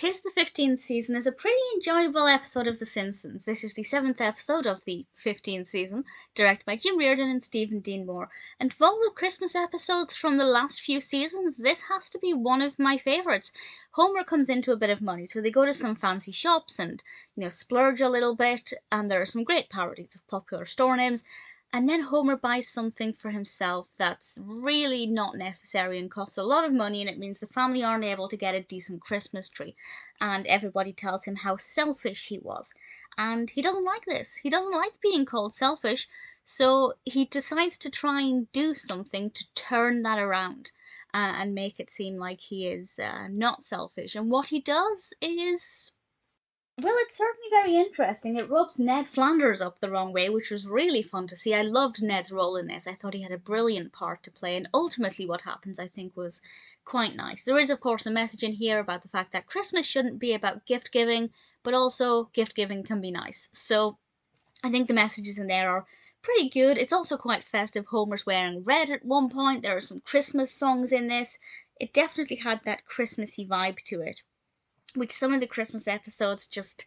'Tis the 15th season is a pretty enjoyable episode of The Simpsons. This is the 7th episode of the 15th season, directed by Jim Reardon and Stephen Dean Moore. And of all the Christmas episodes from the last few seasons, this has to be one of my favourites. Homer comes into a bit of money, so they go to some fancy shops and, splurge a little bit, and there are some great parodies of popular store names. And then Homer buys something for himself that's really not necessary and costs a lot of money, and it means the family aren't able to get a decent Christmas tree. And everybody tells him how selfish he was. And he doesn't like this. He doesn't like being called selfish, so he decides to try and do something to turn that around and make it seem like he is not selfish. And what he does is, well, it's certainly very interesting. It rubs Ned Flanders up the wrong way, which was really fun to see. I loved Ned's role in this. I thought he had a brilliant part to play, and ultimately what happens, I think, was quite nice. There is, of course, a message in here about the fact that Christmas shouldn't be about gift giving, but also gift giving can be nice. So I think the messages in there are pretty good. It's also quite festive. Homer's wearing red at one point. There are some Christmas songs in this. It definitely had that Christmassy vibe to it, which some of the Christmas episodes just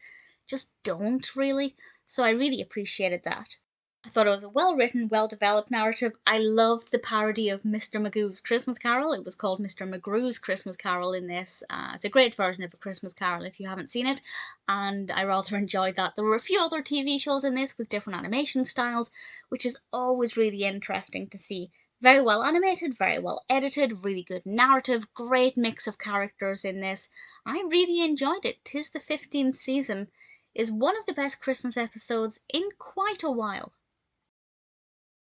don't really. So I really appreciated that. I thought it was a well-written, well-developed narrative. I loved the parody of Mr. Magoo's Christmas Carol. It was called Mr. McGrew's Christmas Carol in this. It's a great version of A Christmas Carol if you haven't seen it, and I rather enjoyed that. There were a few other TV shows in this with different animation styles, which is always really interesting to see. Very well animated, very well edited, really good narrative, great mix of characters in this. I really enjoyed it. 'Tis the 15th season is one of the best Christmas episodes in quite a while.